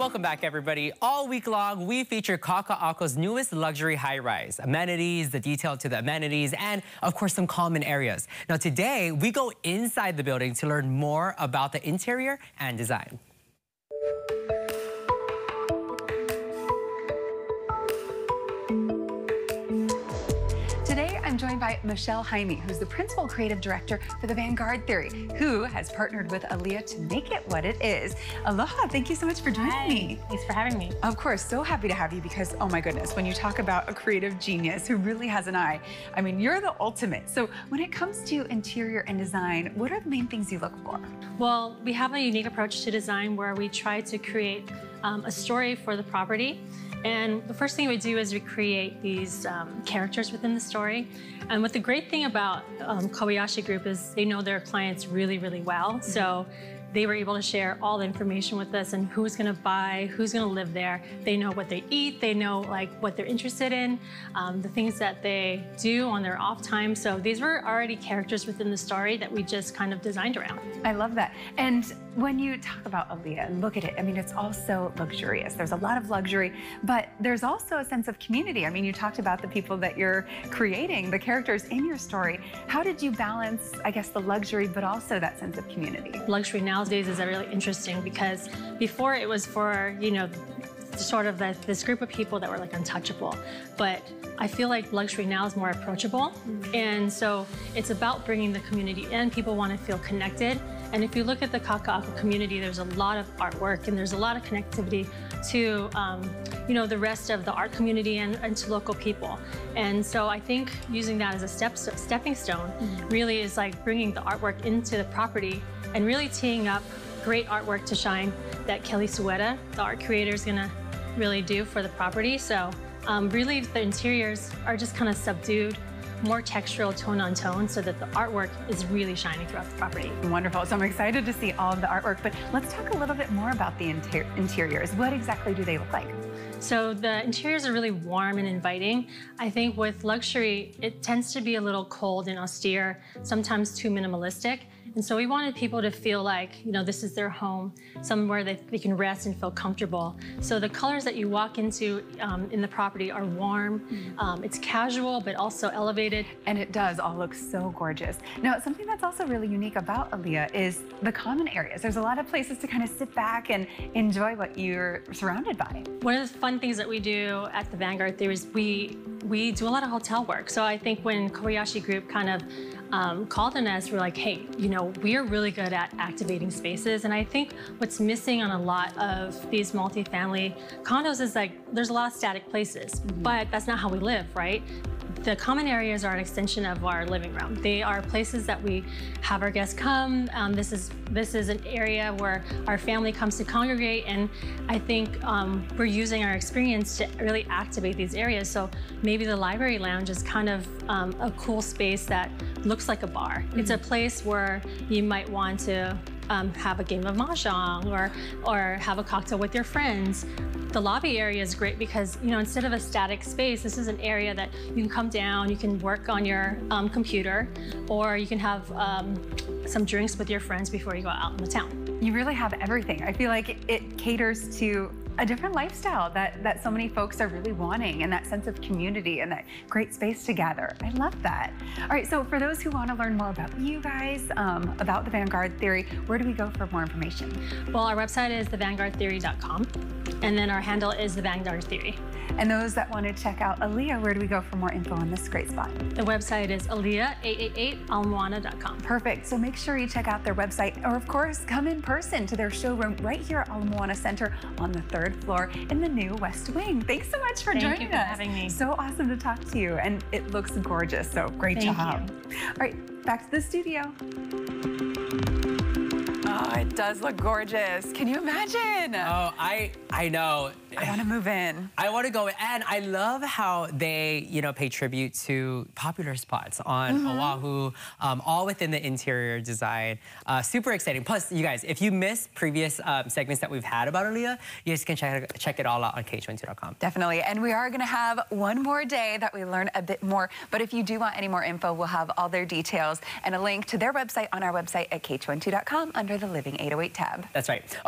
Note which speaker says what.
Speaker 1: Welcome back, everybody. All week long, we feature Kaka'ako's newest luxury high-rise. Amenities, the detail to the amenities, and, of course, some common areas. Now, today, we go inside the building to learn more about the interior and design.
Speaker 2: Today, I'm joined by Michelle Jaime, who's the Principal Creative Director for the Vanguard Theory, who has partnered with Ālia to make it what it is. Aloha, thank you so much for joining me.
Speaker 3: Thanks for having me.
Speaker 2: Of course, so happy to have you because, oh my goodness, when you talk about a creative genius who really has an eye, I mean, you're the ultimate. So when it comes to interior and design, what are the main things you look for?
Speaker 3: Well, we have a unique approach to design where we try to create a story for the property. And the first thing we do is we create these characters within the story. And what the great thing about Kobayashi Group is they know their clients really, really well. Mm-hmm. So they were able to share all the information with us and who's going to buy, who's going to live there. They know what they eat. They know like what they're interested in, the things that they do on their off time. So these were already characters within the story that we just kind of designed around.
Speaker 2: I love that. And when you talk about Ālia and look at it, I mean, it's also luxurious. There's a lot of luxury, but there's also a sense of community. I mean, you talked about the people that you're creating, the characters in your story. How did you balance, I guess, the luxury, but also that sense of community?
Speaker 3: Luxury nowadays is really interesting because before it was for, you know, sort of this group of people that were like untouchable. But I feel like luxury now is more approachable. Mm-hmm. And so it's about bringing the community in. People want to feel connected. And if you look at the Kaka'ako community, there's a lot of artwork and there's a lot of connectivity to, you know, the rest of the art community and to local people. And so I think using that as a stepping stone mm-hmm. really is like bringing the artwork into the property and really teeing up great artwork to shine that Kelly Sueta, the art creator, is gonna really do for the property. So really the interiors are just kind of subdued, more textural tone on tone so that the artwork is really shining throughout the property.
Speaker 2: Wonderful. So I'm excited to see all of the artwork, but let's talk a little bit more about the interiors. What exactly do they look like?
Speaker 3: So the interiors are really warm and inviting. I think with luxury, it tends to be a little cold and austere, sometimes too minimalistic. And so we wanted people to feel like, you know, this is their home, somewhere that they can rest and feel comfortable. So the colors that you walk into in the property are warm. It's casual, but also elevated.
Speaker 2: And it does all look so gorgeous. Now, something that's also really unique about Ālia is the common areas. There's a lot of places to kind of sit back and enjoy what you're surrounded by.
Speaker 3: One of the fun things that we do at the Vanguard Theory is we do a lot of hotel work. So I think when Kobayashi Group kind of called on us, we're like, hey, you know, we are really good at activating spaces. And I think what's missing on a lot of these multifamily condos is like, there's a lot of static places, mm-hmm. but that's not how we live, right? The common areas are an extension of our living room. They are places that we have our guests come. This is an area where our family comes to congregate, and I think we're using our experience to really activate these areas. So maybe the library lounge is kind of a cool space that looks like a bar. Mm-hmm. It's a place where you might want to have a game of mahjong or have a cocktail with your friends. The lobby area is great because, you know, instead of a static space, this is an area that you can come down, you can work on your computer, or you can have some drinks with your friends before you go out in the town.
Speaker 2: You really have everything. I feel like it caters to a different lifestyle that so many folks are really wanting, and that sense of community and that great space to gather. I love that. All right, so for those who want to learn more about you guys, about the Vanguard Theory, where do we go for more information?
Speaker 3: Well, our website is thevangardtheory.com, and then our handle is the Vanguard Theory.
Speaker 2: And those that want to check out Ālia, where do we go for more info on this great spot?
Speaker 3: The website is ālia888almoana.com.
Speaker 2: Perfect. So make sure you check out their website, or of course, come in person to their showroom right here at Ala Moana Center on the 3rd floor in the new West Wing. Thanks so much for joining us.
Speaker 3: Thank you for having me.
Speaker 2: So awesome to talk to you, and it looks gorgeous. So great job.
Speaker 3: Thank you.
Speaker 2: All right, back to the studio. Oh, it does look gorgeous. Can you imagine?
Speaker 1: Oh, I know.
Speaker 2: I want to move in.
Speaker 1: I want to go in. And I love how they, you know, pay tribute to popular spots on mm-hmm. Oahu, all within the interior design. Super exciting. Plus, you guys, if you missed previous segments that we've had about Ālia, you guys can check it all out on KHON2.com.
Speaker 2: Definitely. And we are going to have one more day that we learn a bit more. But if you do want any more info, we'll have all their details and a link to their website on our website at KHON2.com under the Living 808 tab.
Speaker 1: That's right. Okay.